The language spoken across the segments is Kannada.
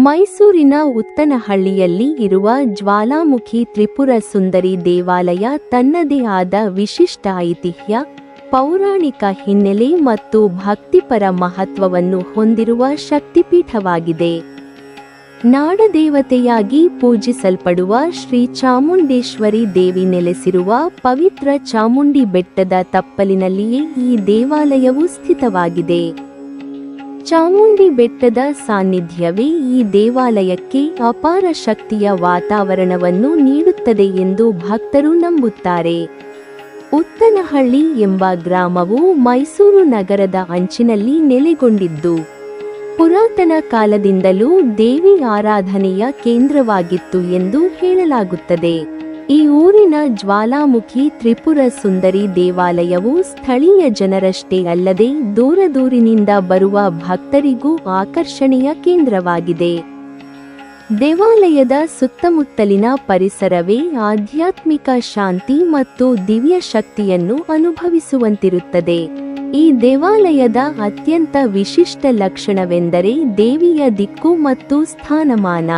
ಮೈಸೂರಿನ ಉತ್ತನಹಳ್ಳಿಯಲ್ಲಿ ಇರುವ ಜ್ವಾಲಾಮುಖಿ ತ್ರಿಪುರ ಸುಂದರಿ ದೇವಾಲಯ ತನ್ನದೇ ಆದ ವಿಶಿಷ್ಟ ಐತಿಹ್ಯ, ಪೌರಾಣಿಕ ಹಿನ್ನೆಲೆ ಮತ್ತು ಭಕ್ತಿಪರ ಮಹತ್ವವನ್ನು ಹೊಂದಿರುವ ಶಕ್ತಿಪೀಠವಾಗಿದೆ. ನಾಡದೇವತೆಯಾಗಿ ಪೂಜಿಸಲ್ಪಡುವ ಶ್ರೀ ಚಾಮುಂಡೇಶ್ವರಿ ದೇವಿ ನೆಲೆಸಿರುವ ಪವಿತ್ರ ಚಾಮುಂಡಿ ಬೆಟ್ಟದ ತಪ್ಪಲಿನಲ್ಲಿಯೇ ಈ ದೇವಾಲಯವು ಸ್ಥಿತವಾಗಿದೆ. ಚಾಮುಂಡಿ ಬೆಟ್ಟದ ಸಾನ್ನಿಧ್ಯವೇ ಈ ದೇವಾಲಯಕ್ಕೆ ಅಪಾರ ಶಕ್ತಿಯ ವಾತಾವರಣವನ್ನು ನೀಡುತ್ತದೆ ಎಂದು ಭಕ್ತರು ನಂಬುತ್ತಾರೆ. ಉತ್ತನಹಳ್ಳಿ ಎಂಬ ಗ್ರಾಮವು ಮೈಸೂರು ನಗರದ ಅಂಚಿನಲ್ಲಿ ನೆಲೆಗೊಂಡಿದ್ದು, ಪುರಾತನ ಕಾಲದಿಂದಲೂ ದೇವಿ ಆರಾಧನೆಯ ಕೇಂದ್ರವಾಗಿತ್ತು ಎಂದು ಹೇಳಲಾಗುತ್ತದೆ. ಈ ಊರಿನ ಜ್ವಾಲಾಮುಖಿ ತ್ರಿಪುರ ಸುಂದರಿ ದೇವಾಲಯವು ಸ್ಥಳೀಯ ಜನರಷ್ಟೇ ಅಲ್ಲದೆ ದೂರದೂರಿನಿಂದ ಬರುವ ಭಕ್ತರಿಗೂ ಆಕರ್ಷಣೆಯ ಕೇಂದ್ರವಾಗಿದೆ. ದೇವಾಲಯದ ಸುತ್ತಮುತ್ತಲಿನ ಪರಿಸರವೇ ಆಧ್ಯಾತ್ಮಿಕ ಶಾಂತಿ ಮತ್ತು ದಿವ್ಯ ಶಕ್ತಿಯನ್ನು ಅನುಭವಿಸುವಂತಿರುತ್ತದೆ. ಈ ದೇವಾಲಯದ ಅತ್ಯಂತ ವಿಶಿಷ್ಟ ಲಕ್ಷಣವೆಂದರೆ ದೇವಿಯ ದಿಕ್ಕು ಮತ್ತು ಸ್ಥಾನಮಾನ.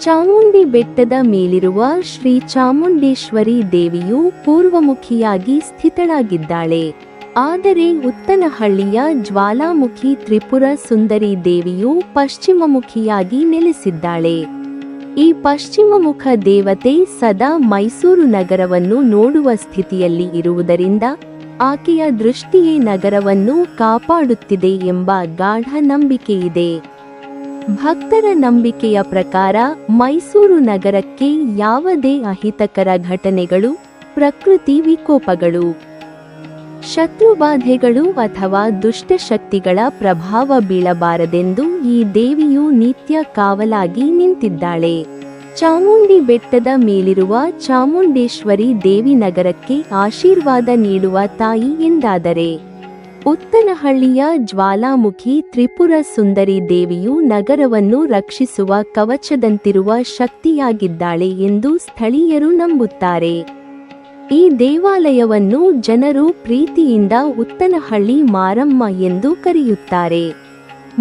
ಚಾಮುಂಡಿ ಬೆಟ್ಟದ ಮೇಲಿರುವ ಶ್ರೀ ಚಾಮುಂಡೇಶ್ವರಿ ದೇವಿಯು ಪೂರ್ವಮುಖಿಯಾಗಿ ಸ್ಥಿತಳಾಗಿದ್ದಾಳೆ. ಆದರೆ ಉತ್ತನಹಳ್ಳಿಯ ಜ್ವಾಲಾಮುಖಿ ತ್ರಿಪುರ ಸುಂದರಿ ದೇವಿಯು ಪಶ್ಚಿಮಮುಖಿಯಾಗಿ ನೆಲೆಸಿದ್ದಾಳೆ. ಈ ಪಶ್ಚಿಮಮುಖ ದೇವತೆ ಸದಾ ಮೈಸೂರು ನಗರವನ್ನು ನೋಡುವ ಸ್ಥಿತಿಯಲ್ಲಿ ಇರುವುದರಿಂದ ಆಕೆಯ ದೃಷ್ಟಿಯೇ ನಗರವನ್ನು ಕಾಪಾಡುತ್ತಿದೆ ಎಂಬ ಗಾಢ ನಂಬಿಕೆಯಿದೆ. ಭಕ್ತರ ನಂಬಿಕೆಯ ಪ್ರಕಾರ ಮೈಸೂರು ನಗರಕ್ಕೆ ಯಾವುದೇ ಅಹಿತಕರ ಘಟನೆಗಳು, ಪ್ರಕೃತಿ ವಿಕೋಪಗಳು, ಶತ್ರುಬಾಧೆಗಳು ಅಥವಾ ದುಷ್ಟಶಕ್ತಿಗಳ ಪ್ರಭಾವ ಬೀಳಬಾರದೆಂದು ಈ ದೇವಿಯು ನಿತ್ಯ ಕಾವಲಾಗಿ ನಿಂತಿದ್ದಾಳೆ. ಚಾಮುಂಡಿ ಬೆಟ್ಟದ ಮೇಲಿರುವ ಚಾಮುಂಡೇಶ್ವರಿ ದೇವಿ ನಗರಕ್ಕೆ ಆಶೀರ್ವಾದ ನೀಡುವ ತಾಯಿ ಎಂದಾದರೆ, ಉತ್ತನಹಳ್ಳಿಯ ಜ್ವಾಲಾಮುಖಿ ತ್ರಿಪುರ ಸುಂದರಿ ದೇವಿಯು ನಗರವನ್ನು ರಕ್ಷಿಸುವ ಕವಚದಂತಿರುವ ಶಕ್ತಿಯಾಗಿದ್ದಾಳೆ ಎಂದು ಸ್ಥಳೀಯರು ನಂಬುತ್ತಾರೆ. ಈ ದೇವಾಲಯವನ್ನು ಜನರು ಪ್ರೀತಿಯಿಂದ ಉತ್ತನಹಳ್ಳಿ ಮಾರಮ್ಮ ಎಂದು ಕರೆಯುತ್ತಾರೆ.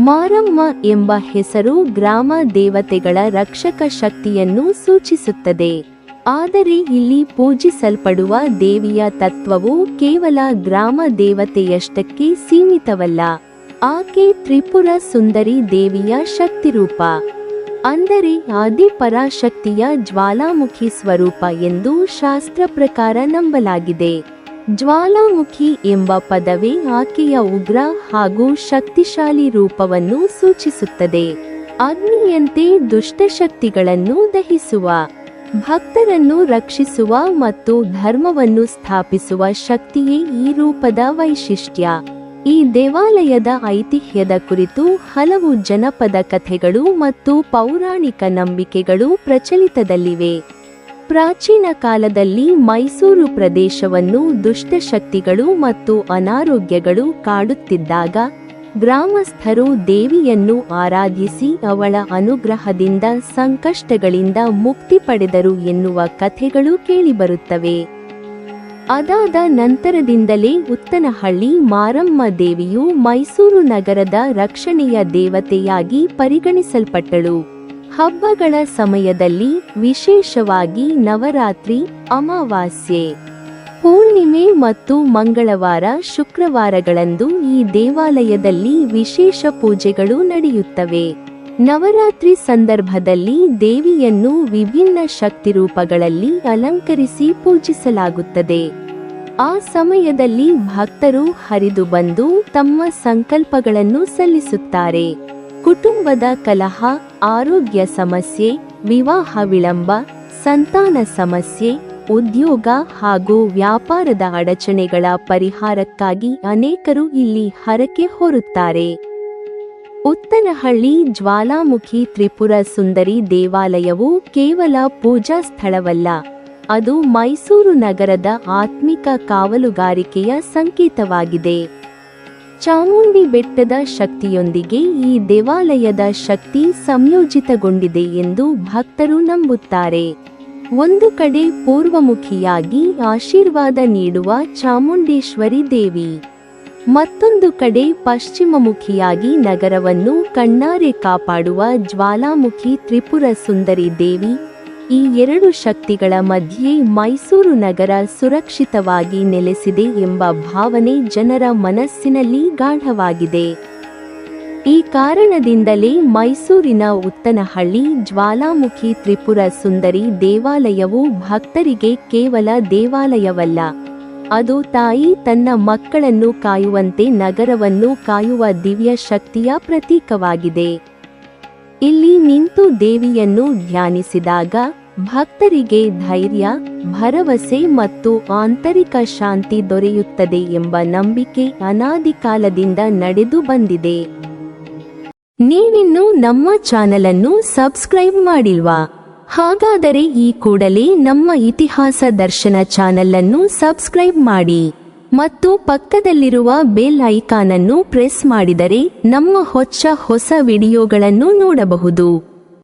ಮಾರಮ್ಮ ಎಂಬ ಹೆಸರು ಗ್ರಾಮ ದೇವತೆಗಳ ರಕ್ಷಕ ಶಕ್ತಿಯನ್ನು ಸೂಚಿಸುತ್ತದೆ. ಆದರೆ ಇಲ್ಲಿ ಪೂಜಿಸಲ್ಪಡುವ ದೇವಿಯ ತತ್ವವು ಕೇವಲ ಗ್ರಾಮ ದೇವತೆಯಷ್ಟಕ್ಕೆ ಸೀಮಿತವಲ್ಲ. ಆಕೆ ತ್ರಿಪುರ ಸುಂದರಿ ದೇವಿಯ ಶಕ್ತಿರೂಪ, ಅಂದರೆ ಆದಿಪರಾಶಕ್ತಿಯ ಜ್ವಾಲಾಮುಖಿ ಸ್ವರೂಪ ಎಂದು ಶಾಸ್ತ್ರ ಪ್ರಕಾರ ನಂಬಲಾಗಿದೆ. ಜ್ವಾಲಾಮುಖಿ ಎಂಬ ಪದವೇ ಆಕೆಯ ಉಗ್ರ ಹಾಗೂ ಶಕ್ತಿಶಾಲಿ ರೂಪವನ್ನು ಸೂಚಿಸುತ್ತದೆ. ಅಗ್ನಿಯಂತೆ ದುಷ್ಟಶಕ್ತಿಗಳನ್ನು ದಹಿಸುವ, ಭಕ್ತರನ್ನು ರಕ್ಷಿಸುವ ಮತ್ತು ಧರ್ಮವನ್ನು ಸ್ಥಾಪಿಸುವ ಶಕ್ತಿಯೇ ಈ ರೂಪದ ವೈಶಿಷ್ಟ್ಯ. ಈ ದೇವಾಲಯದ ಐತಿಹ್ಯದ ಕುರಿತು ಹಲವು ಜನಪದ ಕಥೆಗಳು ಮತ್ತು ಪೌರಾಣಿಕ ನಂಬಿಕೆಗಳು ಪ್ರಚಲಿತದಲ್ಲಿವೆ. ಪ್ರಾಚೀನ ಕಾಲದಲ್ಲಿ ಮೈಸೂರು ಪ್ರದೇಶವನ್ನು ದುಷ್ಟಶಕ್ತಿಗಳು ಮತ್ತು ಅನಾರೋಗ್ಯಗಳು ಕಾಡುತ್ತಿದ್ದಾಗ ಗ್ರಾಮಸ್ಥರು ದೇವಿಯನ್ನು ಆರಾಧಿಸಿ ಅವಳ ಅನುಗ್ರಹದಿಂದ ಸಂಕಷ್ಟಗಳಿಂದ ಮುಕ್ತಿ ಪಡೆದರು ಎನ್ನುವ ಕಥೆಗಳು ಕೇಳಿಬರುತ್ತವೆ. ಅದಾದ ನಂತರದಿಂದಲೇ ಉತ್ತನಹಳ್ಳಿ ಮಾರಮ್ಮ ದೇವಿಯು ಮೈಸೂರು ನಗರದ ರಕ್ಷಣೆಯ ದೇವತೆಯಾಗಿ ಪರಿಗಣಿಸಲ್ಪಟ್ಟಳು. ಹಬ್ಬಗಳ ಸಮಯದಲ್ಲಿ, ವಿಶೇಷವಾಗಿ ನವರಾತ್ರಿ, ಅಮಾವಾಸ್ಯೆ, ಪೂರ್ಣಿಮೆ ಮತ್ತು ಮಂಗಳವಾರ, ಶುಕ್ರವಾರಗಳಂದು ಈ ದೇವಾಲಯದಲ್ಲಿ ವಿಶೇಷ ಪೂಜೆಗಳು ನಡೆಯುತ್ತವೆ. ನವರಾತ್ರಿ ಸಂದರ್ಭದಲ್ಲಿ ದೇವಿಯನ್ನು ವಿಭಿನ್ನ ಶಕ್ತಿರೂಪಗಳಲ್ಲಿ ಅಲಂಕರಿಸಿ ಪೂಜಿಸಲಾಗುತ್ತದೆ. ಆ ಸಮಯದಲ್ಲಿ ಭಕ್ತರು ಹರಿದು ಬಂದು ತಮ್ಮ ಸಂಕಲ್ಪಗಳನ್ನು ಸಲ್ಲಿಸುತ್ತಾರೆ. ಕುಟುಂಬದ ಕಲಹ, ಆರೋಗ್ಯ ಸಮಸ್ಯೆ, ವಿವಾಹ ವಿಳಂಬ, ಸಂತಾನ ಸಮಸ್ಯೆ, ಉದ್ಯೋಗ ಹಾಗೂ ವ್ಯಾಪಾರದ ಅಡಚಣೆಗಳ ಪರಿಹಾರಕ್ಕಾಗಿ ಅನೇಕರು ಇಲ್ಲಿ ಹರಕೆ ಹೊರುತ್ತಾರೆ. ಉತ್ತನಹಳ್ಳಿ ಜ್ವಾಲಾಮುಖಿ ತ್ರಿಪುರ ಸುಂದರಿ ದೇವಾಲಯವು ಕೇವಲ ಪೂಜಾ ಸ್ಥಳವಲ್ಲ, ಅದು ಮೈಸೂರು ನಗರದ ಆತ್ಮಿಕ ಕಾವಲುಗಾರಿಕೆಯ ಸಂಕೇತವಾಗಿದೆ. ಚಾಮುಂಡಿ ಬೆಟ್ಟದ ಶಕ್ತಿಯೊಂದಿಗೆ ಈ ದೇವಾಲಯದ ಶಕ್ತಿ ಸಂಯೋಜಿತಗೊಂಡಿದೆ ಎಂದು ಭಕ್ತರು ನಂಬುತ್ತಾರೆ. ಒಂದು ಕಡೆ ಪೂರ್ವಮುಖಿಯಾಗಿ ಆಶೀರ್ವಾದ ನೀಡುವ ಚಾಮುಂಡೇಶ್ವರಿ ದೇವಿ, ಮತ್ತೊಂದು ಕಡೆ ಪಶ್ಚಿಮಮುಖಿಯಾಗಿ ನಗರವನ್ನು ಕಣ್ಣಾರೆ ಕಾಪಾಡುವ ಜ್ವಾಲಾಮುಖಿ ತ್ರಿಪುರ ಸುಂದರಿ ದೇವಿ. ಈ ಎರಡು ಶಕ್ತಿಗಳ ಮಧ್ಯೆ ಮೈಸೂರು ನಗರ ಸುರಕ್ಷಿತವಾಗಿ ನೆಲೆಸಿದೆ ಎಂಬ ಭಾವನೆ ಜನರ ಮನಸ್ಸಿನಲ್ಲಿ ಗಾಢವಾಗಿದೆ. ಈ ಕಾರಣದಿಂದಲೇ ಮೈಸೂರಿನ ಉತ್ತನಹಳ್ಳಿ ಜ್ವಾಲಾಮುಖಿ ತ್ರಿಪುರ ಸುಂದರಿ ದೇವಾಲಯವು ಭಕ್ತರಿಗೆ ಕೇವಲ ದೇವಾಲಯವಲ್ಲ, ಅದು ತಾಯಿ ತನ್ನ ಮಕ್ಕಳನ್ನು ಕಾಯುವಂತೆ ನಗರವನ್ನು ಕಾಯುವ ದಿವ್ಯ ಶಕ್ತಿಯ ಪ್ರತೀಕವಾಗಿದೆ. ಇಲ್ಲಿ ನಿಂತು ದೇವಿಯನ್ನು ಧ್ಯಾನಿಸಿದಾಗ ಭಕ್ತರಿಗೆ ಧೈರ್ಯ, ಭರವಸೆ ಮತ್ತು ಆಂತರಿಕ ಶಾಂತಿ ದೊರೆಯುತ್ತದೆ ಎಂಬ ನಂಬಿಕೆ ಅನಾದಿ ಕಾಲದಿಂದ ನಡೆದು ಬಂದಿದೆ. ನೀವಿನ್ನೂ ನಮ್ಮ ಚಾನಲನ್ನು ಸಬ್ಸ್ಕ್ರೈಬ್ ಮಾಡಿಲ್ವಾ? ಹಾಗಾದರೆ ಈ ಕೂಡಲೇ ನಮ್ಮ ಇತಿಹಾಸ ದರ್ಶನ ಚಾನಲ್ ಅನ್ನು ಸಬ್ಸ್ಕ್ರೈಬ್ ಮಾಡಿ ಮತ್ತು ಪಕ್ಕದಲ್ಲಿರುವ ಬೆಲ್ ಐಕಾನ್ ಅನ್ನು ಪ್ರೆಸ್ ಮಾಡಿದರೆ ನಮ್ಮ ಹೊಸ ವಿಡಿಯೋಗಳನ್ನು ನೋಡಬಹುದು.